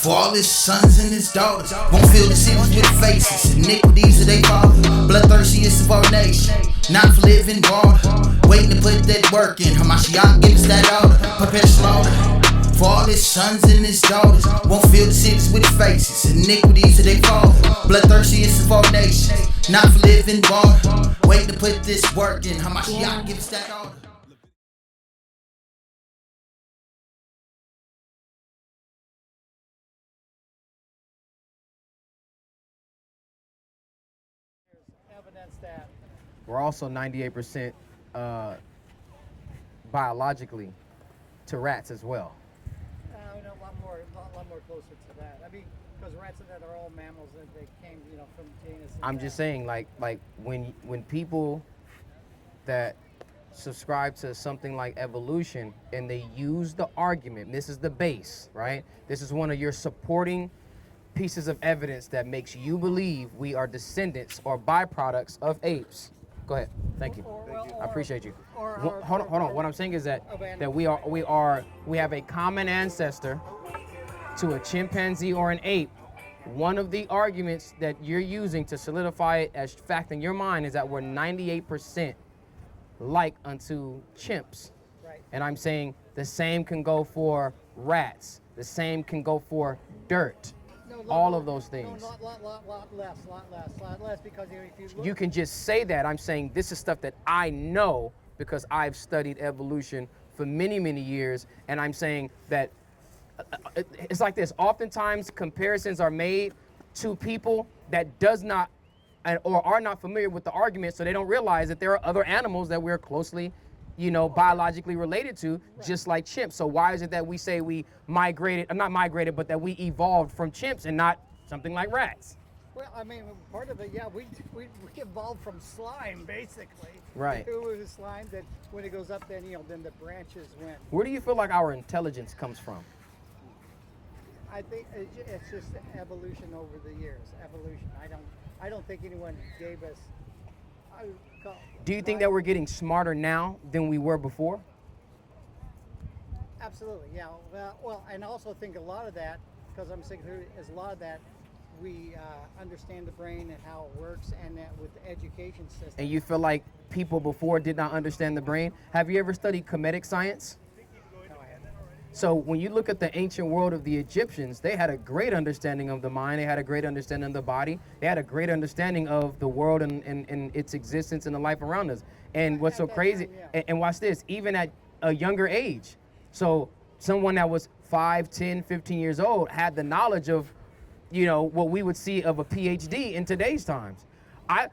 For all his sons and his daughters won't fill the cities with faces. Iniquities of they father, bloodthirstiest of our nation. Not for living water, waiting to put that work in. Hamashiach give us that order, prepare slaughter. For all his sons and his daughters won't fill the cities with faces. Iniquities of they father, bloodthirstiest of our nation. Not for living water, waiting to put this work in. Hamashiach give us that order. That we're also 98% biologically to rats as well. A lot more closer to that. I mean, because rats that are all mammals and they came, from genus. I'm just saying, like when people that subscribe to something like evolution and they use the argument, this is the base, right? This is one of your supporting pieces of evidence that makes you believe we are descendants or byproducts of apes. Go ahead. Thank you. I appreciate you. Hold on. What I'm saying is that we have a common ancestor to a chimpanzee or an ape. One of the arguments that you're using to solidify it as fact in your mind is that we're 98% like unto chimps. Right. And I'm saying the same can go for rats. The same can go for dirt. All of those things. No, lot less, because if you look, you can just say that. I'm saying this is stuff that I know because I've studied evolution for many, many years, and I'm saying that it's like this. Oftentimes, comparisons are made to people that does not or are not familiar with the argument, so they don't realize that there are other animals that we're closely biologically related to, just like chimps. So why is it that we say we migrated, not migrated, but that we evolved from chimps and not something like rats? Well, I mean, part of it, yeah, we evolved from slime, basically. Right. It was slime that when it goes up, then then the branches went. Where do you feel like our intelligence comes from? I think it's just evolution over the years. Evolution. I don't think anyone gave us. Do you think that we're getting smarter now than we were before? Absolutely, yeah. Well, and I also think a lot of that, because I'm saying is a lot of that, we understand the brain and how it works, and that with the education system. And you feel like people before did not understand the brain? Have you ever studied Kemetic science? No, I haven't. So when you look at the ancient world of the Egyptians, they had a great understanding of the mind. They had a great understanding of the body. They had a great understanding of the world and its existence and the life around us. And what's so crazy, and watch this, even at a younger age. So someone that was 5, 10, 15 years old had the knowledge of, what we would see of a PhD in today's times.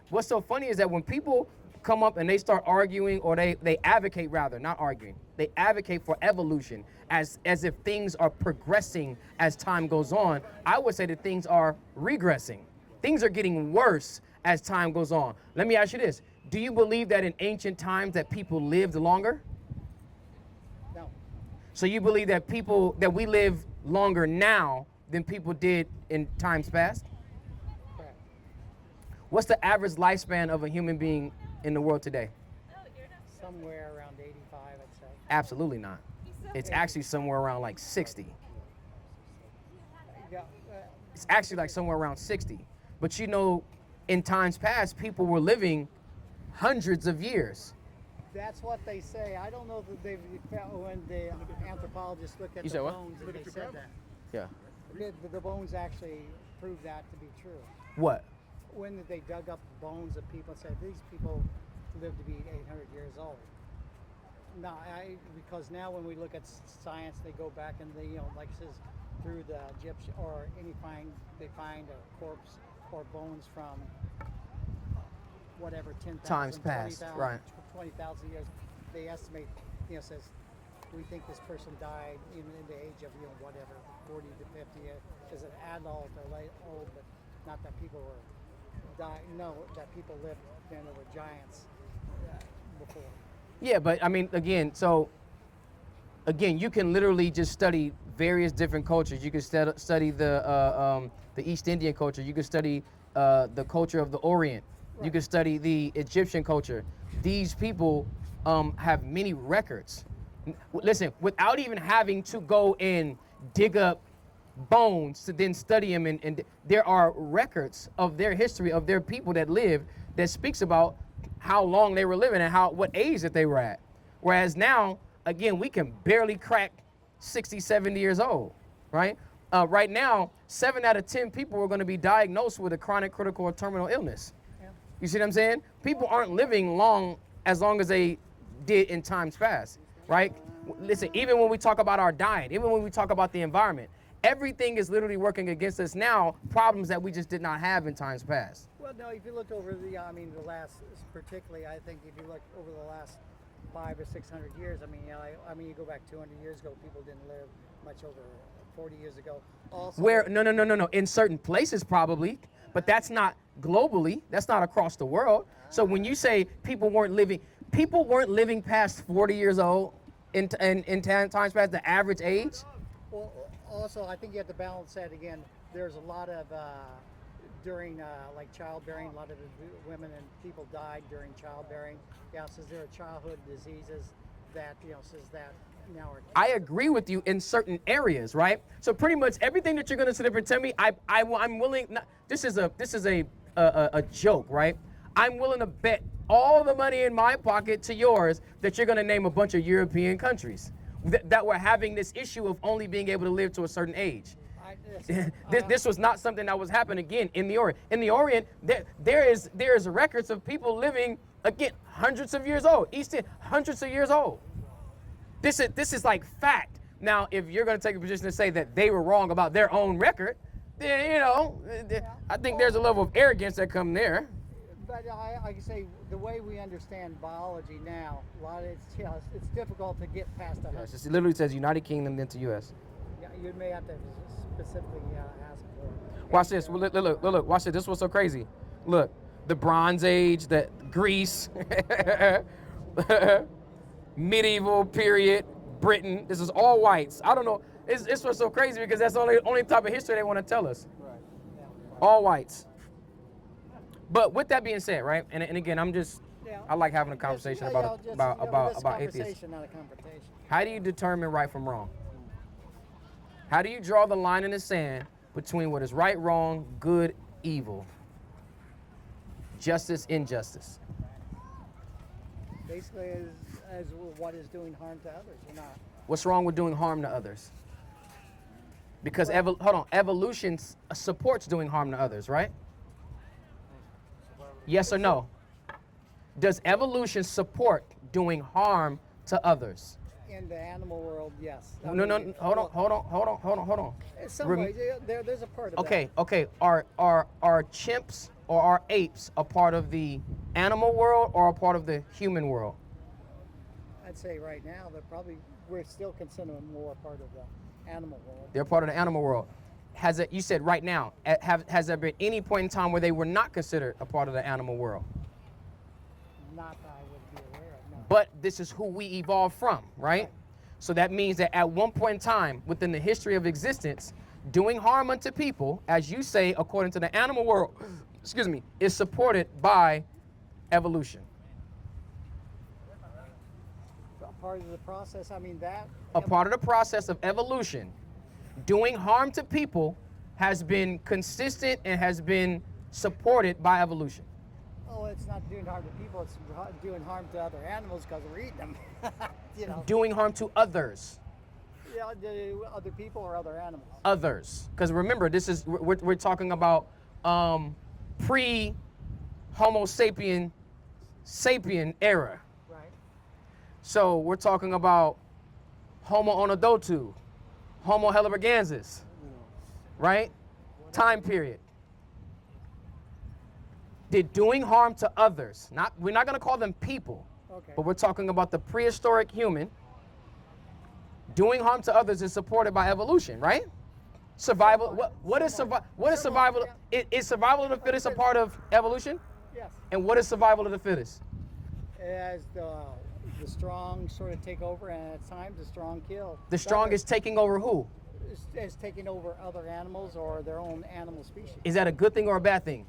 What's so funny is that when people come up and they start arguing, or they advocate, rather, not arguing, they advocate for evolution as if things are progressing as time goes on, I would say that things are regressing. Things are getting worse as time goes on. Let me ask you this. Do you believe that in ancient times that people lived longer? No. So you believe that we live longer now than people did in times past? Correct. What's the average lifespan of a human being in the world today? Somewhere around 85, I'd say. Absolutely not. It's actually somewhere around like 60. Yeah. It's actually like somewhere around 60. But in times past, people were living hundreds of years. That's what they say. I don't know that when the anthropologists looked at the bones, and they said that. Yeah. The bones actually proved that to be true. What? When they dug up bones of people, said these people lived to be 800 years old. No, because now when we look at science, they go back and they, like it says, through the Egyptian or they find a corpse or bones from whatever 10,000 times past, 20,000, right? 20,000 years. They estimate, says we think this person died in the age of whatever 40 to 50 as an adult or late old, but not that people were dying. No, that people lived then there were giants before. Yeah, but I mean, again, you can literally just study various different cultures. You can study the East Indian culture. You can study the culture of the Orient. Right. You can study the Egyptian culture. These people have many records. Listen, without even having to go and dig up bones to then study them, and there are records of their history, of their people that lived, that speaks about how long they were living and what age that they were at. Whereas now, again, we can barely crack 60, 70 years old, right? Right now, 7 out of 10 people are going to be diagnosed with a chronic, critical, or terminal illness. Yeah. You see what I'm saying? People aren't living as long as they did in times past, right? Listen, even when we talk about our diet, even when we talk about the environment, everything is literally working against us now, problems that we just did not have in times past. Well, no, if you look over the last, particularly, I think if you look over the last 500 or 600 years, you go back 200 years ago, people didn't live much over 40 years ago. Also, No. In certain places probably, but that's not globally. That's not across the world. So when you say people weren't living past 40 years old in times past, the average age. Well, also, I think you have to balance that again. There's a lot of during like childbearing, a lot of the women and people died during childbearing. Yeah, says there are childhood diseases that says that now are. I agree with you in certain areas, right? So pretty much everything that you're going to sit up and tell me, I'm willing. Not, this is a joke, right? I'm willing to bet all the money in my pocket to yours that you're going to name a bunch of European countries that were having this issue of only being able to live to a certain age. This was not something that was happening again in the Orient. In the Orient, there is records of people living again hundreds of years old, hundreds of years old. This is like fact. Now, if you're going to take a position to say that they were wrong about their own record, then I think there's a level of arrogance that come there. But I can say the way we understand biology now, a lot of it's difficult to get past that. It literally says United Kingdom, then to U.S. Yeah, you may have to specifically ask for it. Watch this. Look. Watch this. This was so crazy. Look, the Bronze Age, the Greece, medieval period, Britain. This is all whites. I don't know. It's what's so crazy because that's the only type of history they want to tell us. Right. Yeah. All whites. But with that being said, right, and again, I like having a conversation about atheists. Not a confrontation. How do you determine right from wrong? How do you draw the line in the sand between what is right, wrong, good, evil, justice, injustice? Basically, as what is doing harm to others or not. What's wrong with doing harm to others? Because evolution supports doing harm to others, right? Yes or no? Does evolution support doing harm to others? In the animal world, yes. No. Hold on. In some ways, there's a part of that. Okay. Are chimps or are apes a part of the animal world or a part of the human world? I'd say right now we're still considered more part of the animal world. They're part of the animal world. You said right now, has there been any point in time where they were not considered a part of the animal world? Not that I would be aware of, no. But this is who we evolved from, right? So that means that at one point in time within the history of existence, doing harm unto people, as you say, according to the animal world, is supported by evolution. Part of the process, a part of the process of evolution, doing harm to people has been consistent and has been supported by evolution. Oh, it's not doing harm to people, it's doing harm to other animals because we're eating them. Doing harm to others. Yeah, other people or other animals? Others. Because remember, we're talking about pre-Homo sapien era. Right. So we're talking about Homo onodotu, Homo heidelbergensis, right? Time period. Did doing harm to others, we're not going to call them people, okay, but we're talking about the prehistoric human. Doing harm to others is supported by evolution, right? Survival. What is survival? Is survival of the fittest a part of evolution? Yes. And what is survival of the fittest? As the strong sort of take over, and at times the strong kill. The strong is taking over who? Is taking over other animals or their own animal species. Is that a good thing or a bad thing?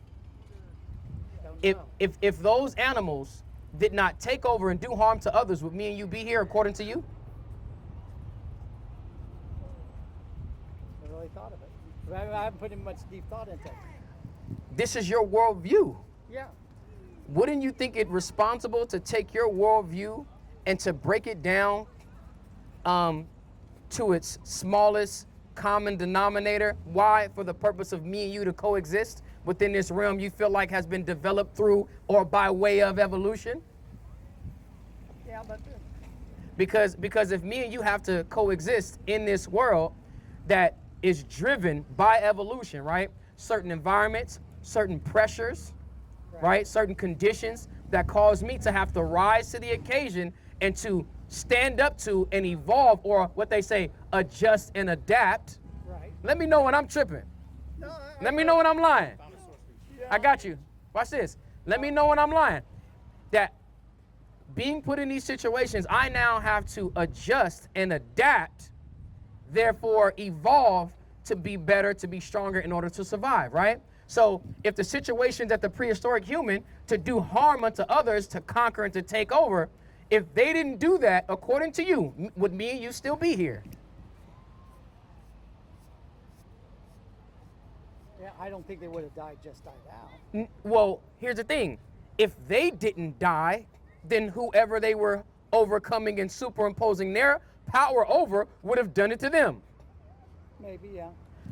If those animals did not take over and do harm to others, would me and you be here according to you? really thought of it. I haven't put in much deep thought into it. This is your worldview. Yeah. Wouldn't you think it responsible to take your worldview and to break it down to its smallest common denominator? Why? For the purpose of me and you to coexist within this realm you feel like has been developed through or by way of evolution? Yeah, but Because if me and you have to coexist in this world that is driven by evolution, right? Certain environments, certain pressures, right? Certain conditions that cause me to have to rise to the occasion and to stand up to and evolve, or what they say, adjust and adapt. right. Let me know when I'm tripping. No, Let me know when I'm lying. I got you. Watch this. Let me know when I'm lying. That being put in these situations, I now have to adjust and adapt, therefore evolve to be better, to be stronger in order to survive, right? So if the situations at the prehistoric human to do harm unto others, to conquer and to take over, if they didn't do that, according to you, would me and you still be here? Yeah, I don't think they would have died out. Well, here's the thing. If they didn't die, then whoever they were overcoming and superimposing their power over would have done it to them. Maybe, yeah.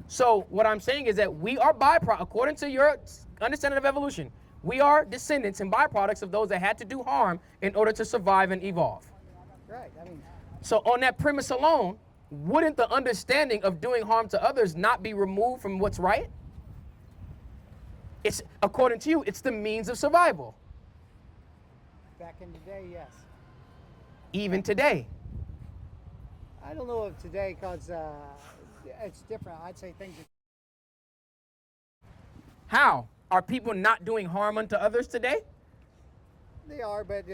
So what I'm saying is that we are byproducts, according to your understanding of evolution, we are descendants and byproducts of those that had to do harm in order to survive and evolve. Right. I mean, So on that premise alone, wouldn't the understanding of doing harm to others not be removed from what's right? It's, according to you, it's the means of survival. back in the day, yes. Even today. I don't know if today, because it's different. I'd say things are. How? Are people not doing harm unto others today? They are, but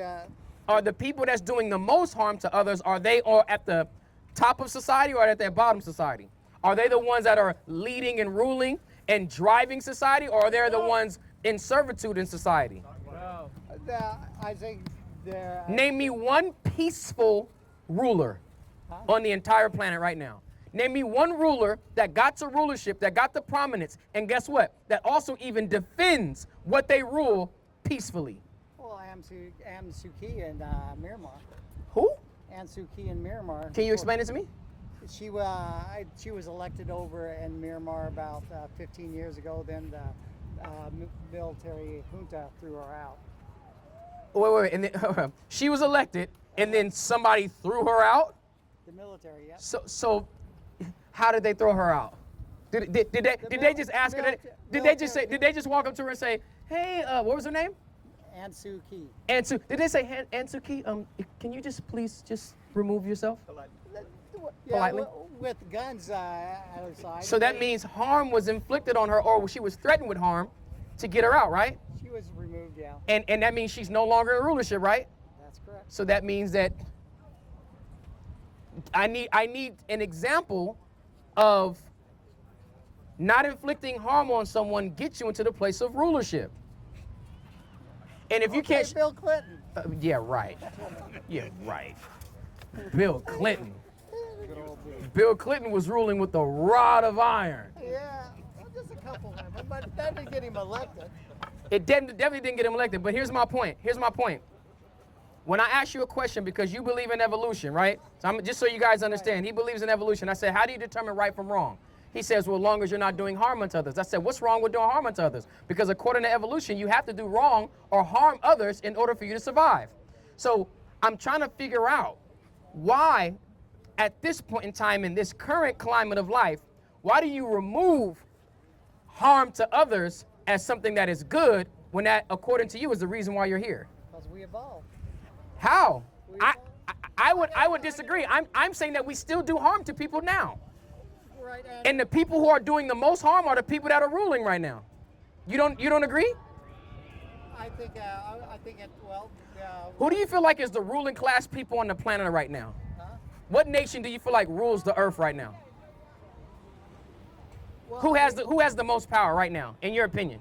Are the people that's doing the most harm to others, are they or at the top of society or at their bottom society? Are they the ones that are leading and ruling and driving society, or are they the ones in servitude in society? I think they're. Name me one peaceful ruler on the entire planet right now. Name me one ruler that got to rulership, that got to prominence, and guess what? That also even defends what they rule peacefully. Well, Aung Suu Kyi in Myanmar. Who? Aung Suu Kyi in Myanmar. Can you explain it to me? She was elected over in Myanmar about 15 years ago. Then the military junta threw her out. Wait. And then, she was elected, and then somebody threw her out? The military, yeah. So how did they throw her out? Did they just ask her? Did they just walk up to her and say, "Hey, what was her name?" Aung Suu Kyi. Did they say, "Aung Suu Kyi, can you just please just remove yourself?" Yeah, Politely? with guns at her side. So that means harm was inflicted on her, or she was threatened with harm to get her out, right? She was removed, yeah. And that means she's no longer in rulership, right? That's correct. So that means that I need an example of not inflicting harm on someone get you into the place of rulership. And if you Okay, can't, Bill Clinton. yeah, right. Yeah, right. Bill Clinton. Bill Clinton was ruling with a rod of iron. Yeah, well, just a couple of them, but that didn't get him elected. It definitely didn't get him elected. But here's my point. When I ask you a question, because you believe in evolution, right? So just so you guys understand, he believes in evolution. I said, how do you determine right from wrong? He says, well, as long as you're not doing harm unto others. I said, what's wrong with doing harm unto others? Because according to evolution, you have to do wrong or harm others in order for you to survive. So I'm trying to figure out why, at this point in time, in this current climate of life, why do you remove harm to others as something that is good when that, according to you, is the reason why you're here? Because we evolved. How? I would disagree. I'm saying that we still do harm to people now. Right, And the people who are doing the most harm are the people that are ruling right now. You don't agree? I think Who do you feel like is the ruling class people on the planet right now? huh? What nation do you feel like rules the earth right now? Well, Who has the most power right now, in your opinion?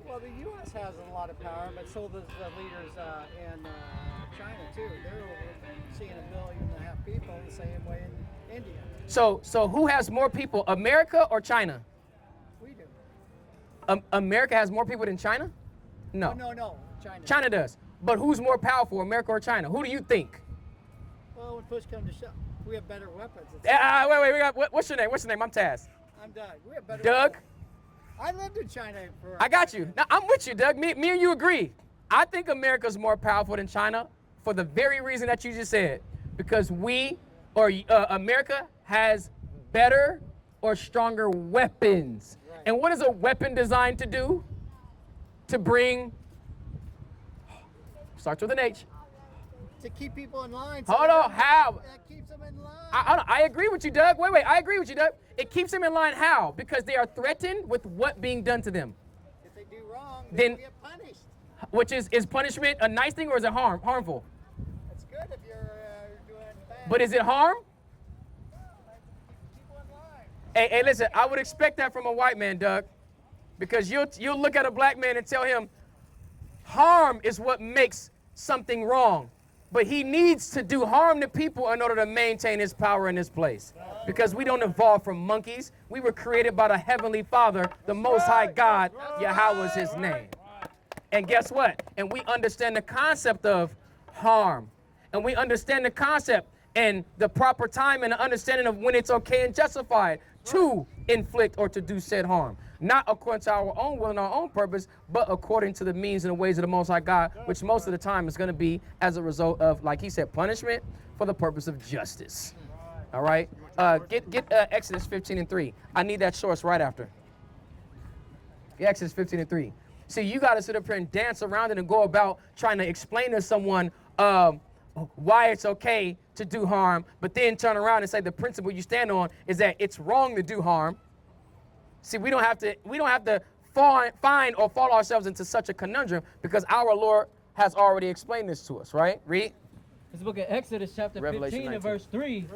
Well, the U.S. has a lot of power, but so does the leaders in China too. They're seeing 1.5 billion people the same way India. So who has more people, America or China? We do. America has more people than China? No. Oh, no. China. China does. But who's more powerful, America or China? Who do you think? Well, when push comes to shove, we have better weapons. Wait. We got. What's your name? What's your name? I'm Taz. I'm Doug. We have better Doug. weapons. I lived in China for. I got you. Now I'm with you, Doug. Me and you agree. I think America's more powerful than China for the very reason that you just said, because America has better or stronger weapons. Right. And what is a weapon designed to do? To bring. Starts with an H. To keep people in line. Hold on, how? That keeps them in line. I agree with you, Doug. Wait, I agree with you, Doug. It keeps them in line. How? Because they are threatened with what being done to them. If they do wrong, Then- they get punished. Which is punishment a nice thing or is it harmful? It's good if you're doing bad. But is it harm? Keep people in line. Hey, listen, I would expect that from a white man, Doug. Because you'll look at a black man and tell him harm is what makes something wrong. But he needs to do harm to people in order to maintain his power in this place. Because we don't evolve from monkeys. We were created by the Heavenly Father, the Most High God, Yahweh is his name. And guess what? And we understand the concept of harm. And we understand the concept and the proper time and the understanding of when it's okay and justified to inflict or to do said harm. Not according to our own will and our own purpose, but according to the means and the ways of the Most High God, which most of the time is going to be as a result of, like he said, punishment for the purpose of justice. All right? Get Exodus 15:3. I need that source right after. Exodus 15:3. See, you got to sit up here and dance around it and go about trying to explain to someone why it's okay to do harm, but then turn around and say the principle you stand on is that it's wrong to do harm. See, we don't have to find or fall ourselves into such a conundrum because our Lord has already explained this to us, right? Read. This book of Exodus chapter Revelation 15 and 19. verse 3.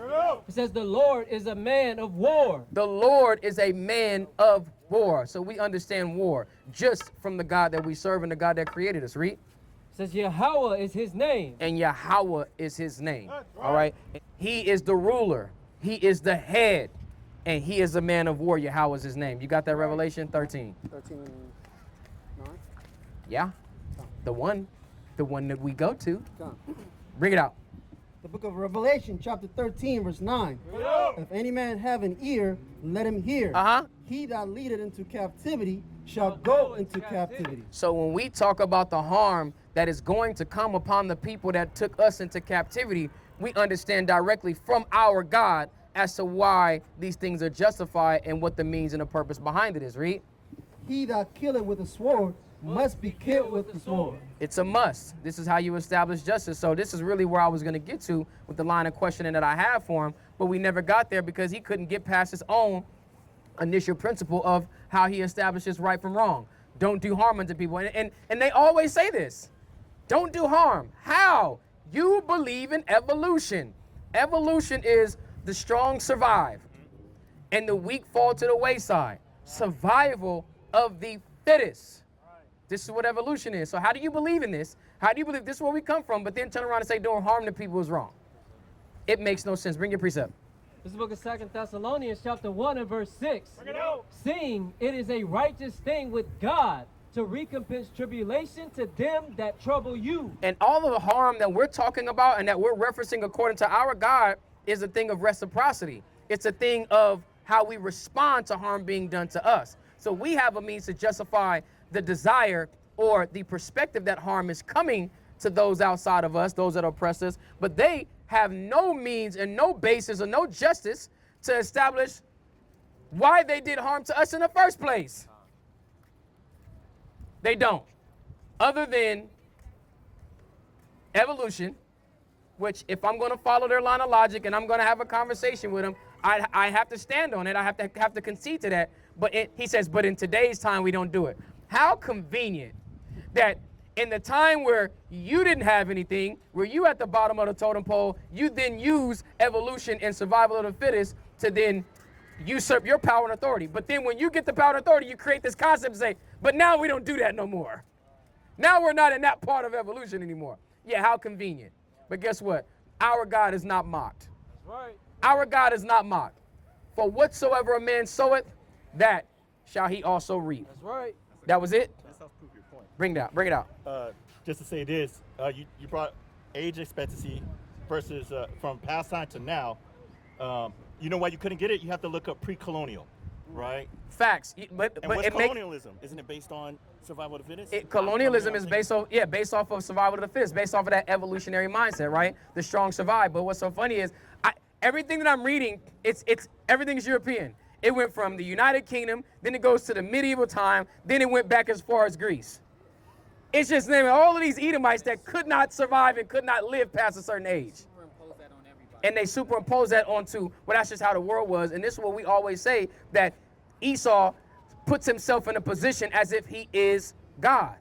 It says the Lord is a man of war. The Lord is a man of war. So we understand war just from the God that we serve and the God that created us. Read. It says Yahweh is his name. And Yahweh is his name. All right. He is the ruler. He is the head. And he is a man of war. Yahweh is his name. You got that? Revelation 13. 13:9. Yeah. The one that we go to. Come. Bring it out. The book of Revelation, chapter 13, verse 9. If any man have an ear, let him hear. Uh-huh. He that leadeth into captivity shall go into captivity. So when we talk about the harm that is going to come upon the people that took us into captivity, we understand directly from our God as to why these things are justified and what the means and the purpose behind it is. Read. He that killeth with a sword must be killed with the sword. It's a must. This is how you establish justice. So this is really where I was going to get to with the line of questioning that I have for him, but we never got there because he couldn't get past his own initial principle of how he establishes right from wrong. Don't do harm unto people. And they always say this. Don't do harm. How? You believe in evolution. Evolution is the strong survive and the weak fall to the wayside. Survival of the fittest. This is what evolution is. So how do you believe in this? How do you believe this is where we come from, but then turn around and say doing harm to people is wrong? It makes no sense. Bring your precept. This book of 2 Thessalonians chapter 1 and verse 6. Seeing it is a righteous thing with God to recompense tribulation to them that trouble you. And all of the harm that we're talking about and that we're referencing according to our God is a thing of reciprocity. It's a thing of how we respond to harm being done to us. So we have a means to justify the desire or the perspective that harm is coming to those outside of us, those that oppress us, but they have no means and no basis or no justice to establish why they did harm to us in the first place. They don't. Other than evolution, which if I'm going to follow their line of logic and I'm going to have a conversation with them, I have to stand on it. I have to concede to that. But he says, but in today's time, we don't do it. How convenient that in the time where you didn't have anything, where you at the bottom of the totem pole, you then use evolution and survival of the fittest to then usurp your power and authority. But then when you get the power and authority, you create this concept and say, but now we don't do that no more. Now we're not in that part of evolution anymore. Yeah, how convenient. But guess what? Our God is not mocked. That's right. Our God is not mocked. For whatsoever a man soweth, that shall he also reap. That's right. That was it? That helps prove your point. Bring it out. Bring it out. Just to say this, you brought age expectancy versus from past time to now. You know why you couldn't get it? You have to look up pre-colonial, right? Facts. But And what's it makes colonialism? Isn't it based on survival of the fittest? colonialism is based off of survival of the fittest, based off of that evolutionary mindset, right? The strong survive. But what's so funny is everything that I'm reading, it's everything's European. It went from the United Kingdom, then it goes to the medieval time, then it went back as far as Greece. It's just naming all of these Edomites that could not survive and could not live past a certain age. And they superimpose that onto, well, that's just how the world was. And this is what we always say, that Esau puts himself in a position as if he is God.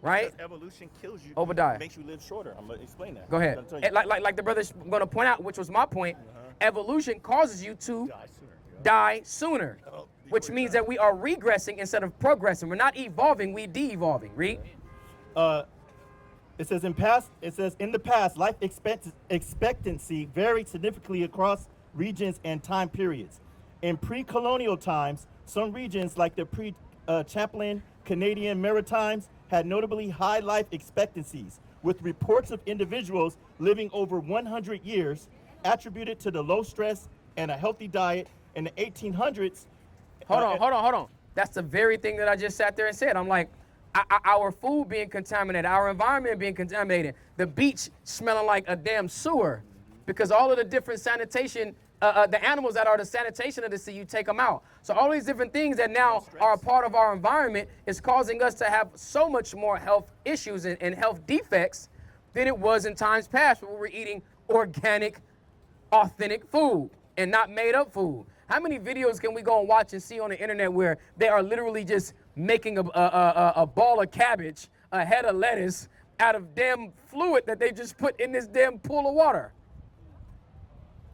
Right? Because evolution kills you. Obadiah. Makes you live shorter. I'm going to explain that. Go ahead. I'm gonna tell you. Like the brother's going to point out, which was my point, evolution causes you to Die sooner. Yeah. die sooner, Oh, which means that we are regressing instead of progressing. We're not evolving, we de-evolving. Read. It says in the past, life expectancy varied significantly across regions and time periods. In pre-colonial times, some regions like the Chaplain Canadian Maritimes had notably high life expectancies, with reports of individuals living over 100 years attributed to the low stress and a healthy diet. In the 1800s, Hold on. That's the very thing that I just sat there and said. I'm like, our food being contaminated, our environment being contaminated, the beach smelling like a damn sewer, because all of the different sanitation, the animals that are the sanitation of the sea, you take them out. So all these different things that now are a part of our environment is causing us to have so much more health issues and health defects than it was in times past, where we were eating organic, authentic food and not made up food. How many videos can we go and watch and see on the internet where they are literally just making a ball of cabbage, a head of lettuce out of damn fluid that they just put in this damn pool of water?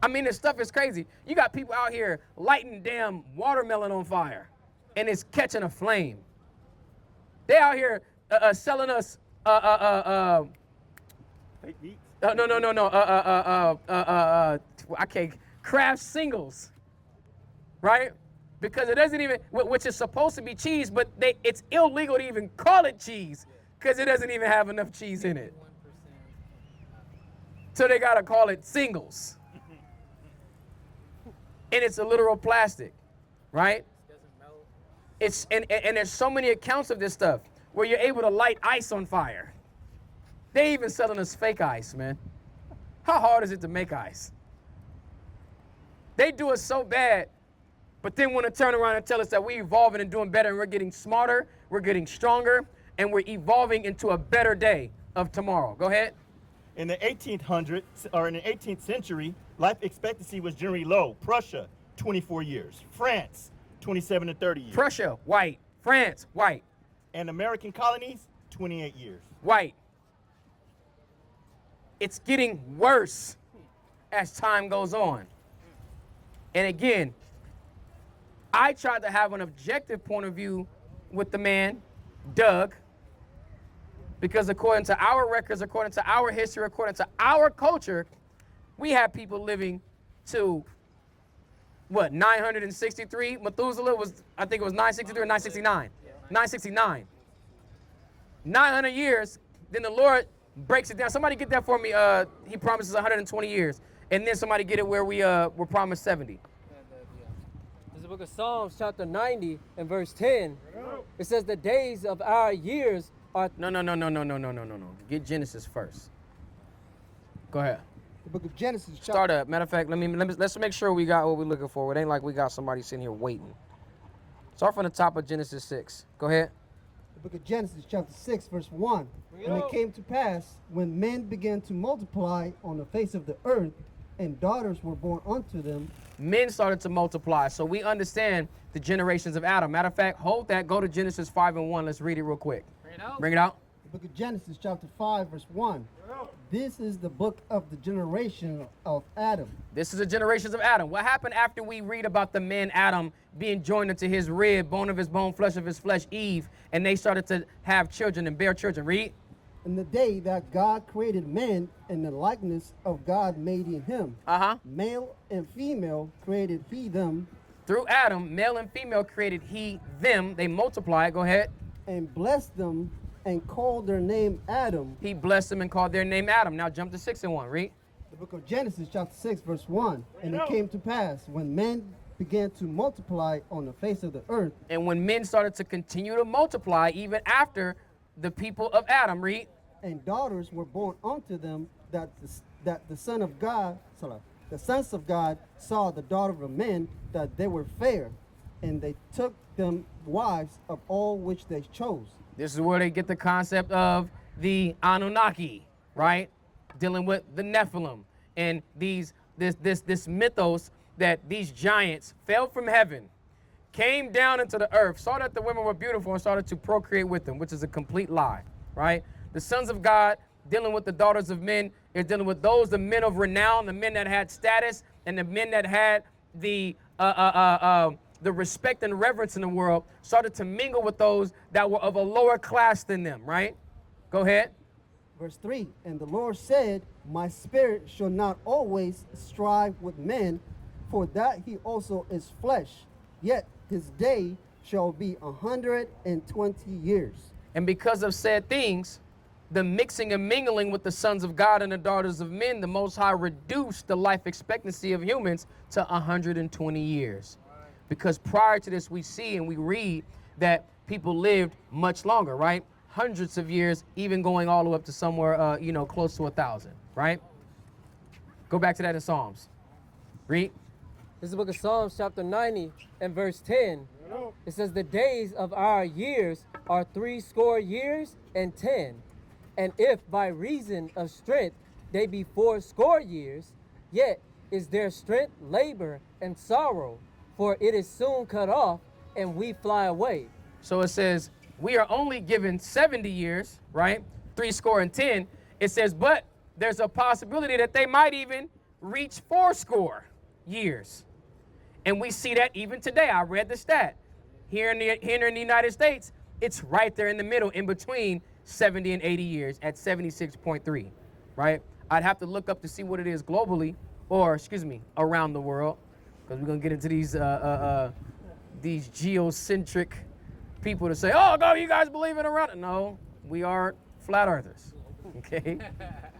I mean, this stuff is crazy. You got people out here lighting damn watermelon on fire and it's catching a flame. They out here selling us fake meats. I can't, Kraft singles, right? Because it doesn't even, which is supposed to be cheese, but it's illegal to even call it cheese because it doesn't even have enough cheese in it. So they gotta call it singles. And it's a literal plastic, right? It's and there's so many accounts of this stuff where you're able to light ice on fire. They even selling us fake ice, man. How hard is it to make ice? They do it so bad, but then want to turn around and tell us that we're evolving and doing better and we're getting smarter, we're getting stronger, and we're evolving into a better day of tomorrow. Go ahead. In the 1800s, or in the 18th century, life expectancy was generally low. Prussia, 24 years. France, 27 to 30 years. Prussia, white. France, white. And American colonies, 28 years. White. It's getting worse as time goes on. And again, I tried to have an objective point of view with the man, Doug, because according to our records, according to our history, according to our culture, we have people living to, what, 963? Methuselah was, I think it was 963 or 969. 969. 900 years, then the Lord breaks it down. Somebody get that for me. He promises 120 years. And then somebody get it where we were promised 70. This is the book of Psalms, chapter 90 and verse 10. It says the days of our years are... No. Get Genesis first. Go ahead. The book of Genesis. Start up. Matter of fact, let's make sure we got what we're looking for. It ain't like we got somebody sitting here waiting. Start from the top of Genesis 6. Go ahead. The book of Genesis, chapter 6, verse 1. And it came to pass, when men began to multiply on the face of the earth, and daughters were born unto them. Men started to multiply. So we understand the generations of Adam. Matter of fact, hold that. Go to Genesis 5 and 1. Let's read it real quick. Bring it out. The book of Genesis, chapter 5, verse 1. This is the book of the generation of Adam. This is the generations of Adam. What happened after we read about the man Adam being joined into his rib, bone of his bone, flesh of his flesh, Eve, and they started to have children and bear children? Read. In the day that God created man in the likeness of God made in him. Male and female created he them. Through Adam, male and female created he them. They multiplied. Go ahead. And blessed them and called their name Adam. He blessed them and called their name Adam. Now jump to 6 and 1. Read. The book of Genesis chapter 6 verse 1. And it came to pass when men began to multiply on the face of the earth. And when men started to continue to multiply, even after the people of Adam, read. And daughters were born unto them that the sons of God saw the daughter of men that they were fair, and they took them wives of all which they chose. This is where they get the concept of the Anunnaki, right? Dealing with the Nephilim and this mythos that these giants fell from heaven, came down into the earth, saw that the women were beautiful and started to procreate with them, which is a complete lie, right? The sons of God dealing with the daughters of men is dealing with the men of renown, the men that had status, and the men that had the respect and reverence in the world, started to mingle with those that were of a lower class than them, right? Go ahead. Verse 3, and the Lord said, my spirit shall not always strive with men, for that he also is flesh, yet his day shall be 120 years. And because of said things, the mixing and mingling with the sons of God and the daughters of men, the Most High reduced the life expectancy of humans to 120 years. Because prior to this, we see and we read that people lived much longer, right? Hundreds of years, even going all the way up to somewhere, close to 1,000, right? Go back to that in Psalms. Read. This is the book of Psalms, chapter 90 and verse 10. It says, the days of our years are 80 years and 10. And if by reason of strength they be 80 years, yet is their strength labor and sorrow, for it is soon cut off, and we fly away. So it says, we are only given 70 years, right? 80. It says, but there's a possibility that they might even reach 80 years. And we see that even today. I read the stat. Here in the United States, it's right there in the middle, in between 70 and 80 years at 76.3, right? I'd have to look up to see what it is globally, or around the world, because we're gonna get into these geocentric people to say, oh, no, you guys believe in around it. No, we are flat earthers, okay?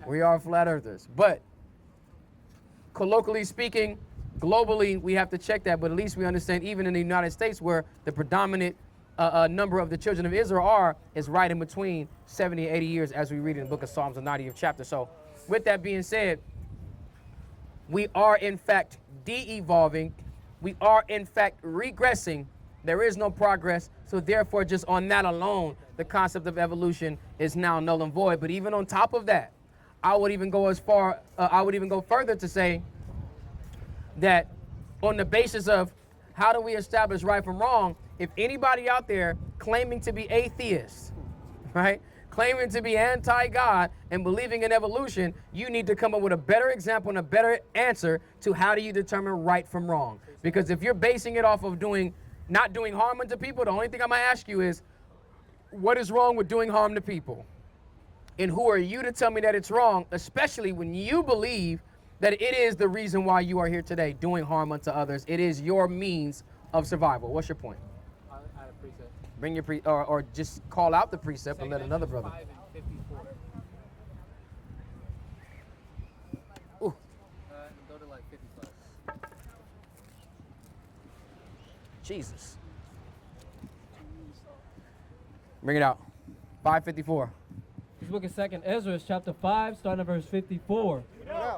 We are flat earthers. But colloquially speaking, globally, we have to check that, but at least we understand even in the United States, where the predominant number of the children of Israel is right in between 70 and 80 years, as we read in the book of Psalms, the 90th chapter. So with that being said, we are in fact de-evolving. We are in fact regressing. There is no progress. So therefore, just on that alone, the concept of evolution is now null and void. But even on top of that, I would even go further to say that on the basis of how do we establish right from wrong, if anybody out there claiming to be atheists, right, claiming to be anti-God and believing in evolution, you need to come up with a better example and a better answer to how do you determine right from wrong. Because if you're basing it off of not doing harm unto people, the only thing I'm gonna ask you is, what is wrong with doing harm to people? And who are you to tell me that it's wrong, especially when you believe that it is the reason why you are here today, doing harm unto others. It is your means of survival. What's your point? I had a precept. Bring your or just call out the precept and let another brother. 5 and 54. Ooh. Go to like 55. Jesus. Bring it out. 554. This book of 2nd Ezra, chapter 5, starting at verse 54.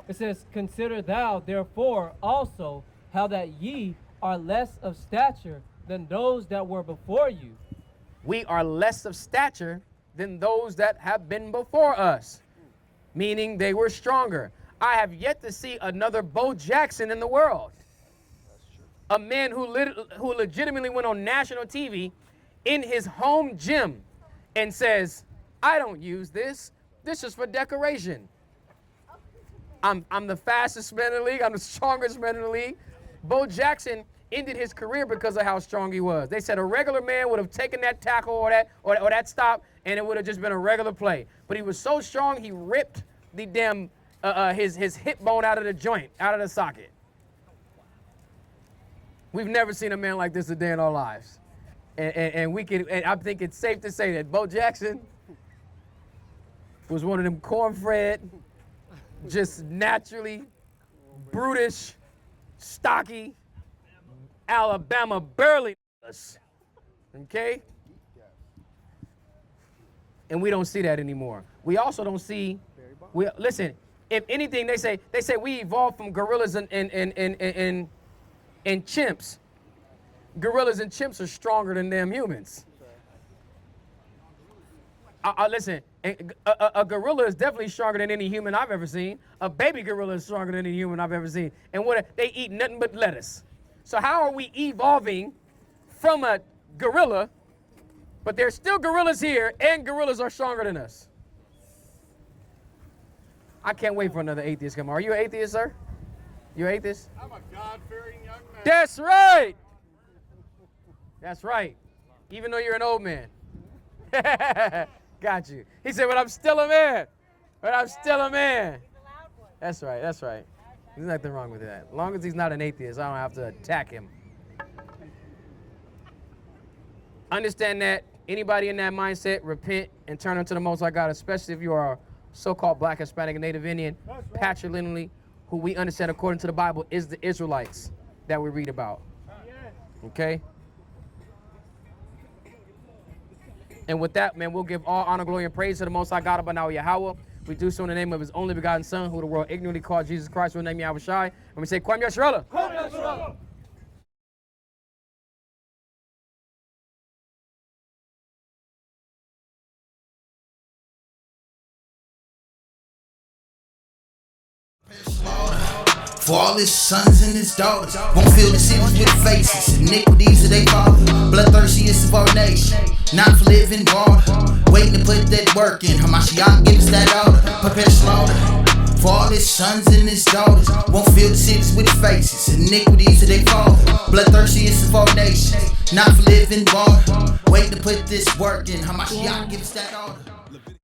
It says, consider thou therefore also how that ye are less of stature than those that were before you. We are less of stature than those that have been before us, meaning they were stronger. I have yet to see another Bo Jackson in the world. A man who legitimately went on national TV in his home gym and says, I don't use this. This is for decoration. I'm the fastest man in the league. I'm the strongest man in the league. Bo Jackson ended his career because of how strong he was. They said a regular man would have taken that tackle or that stop and it would have just been a regular play. But he was so strong, he ripped the damn his hip bone out of the joint, out of the socket. We've never seen a man like this a day in our lives. And I think it's safe to say that Bo Jackson was one of them cornfed, just naturally brutish, stocky, Alabama burly, okay? And we don't see that anymore. We also don't see, listen, if anything, they say we evolved from gorillas and chimps. Gorillas and chimps are stronger than damn humans. Listen, a gorilla is definitely stronger than any human I've ever seen. A baby gorilla is stronger than any human I've ever seen. And they eat nothing but lettuce. So how are we evolving from a gorilla, but there's still gorillas here, and gorillas are stronger than us? I can't wait for another atheist to come. Are you an atheist, sir? You an atheist? I'm a God-fearing young man. That's right. That's right. Even though you're an old man. Got you. He said, but I'm still a man. But I'm still a man. That's right. That's right. There's nothing wrong with that. As long as he's not an atheist, I don't have to attack him. Understand that anybody in that mindset, repent and turn unto the Most High God, especially if you are so-called Black, Hispanic, and Native Indian, patrilineally, who we understand according to the Bible is the Israelites that we read about. Okay? And with that, man, we'll give all honor, glory, and praise to the Most High God, Abba Yahweh. We do so in the name of his only begotten Son, who the world ignorantly called Jesus Christ, who name Yahweh Shai. And we say, Kwam Yasharallah. Kwam Yasharallah. For all his sons and his daughters won't fill the cities with faces. Iniquities of they father, bloodthirstiest of our nation. Not for living water, waiting to put that work in. Hamashiach give us that order, prepare slaughter. For all his sons and his daughters won't fill the cities with faces. Iniquities of they father, bloodthirstiest of our nation. Not for living water, waiting to put this work in. Hamashiach give us that order.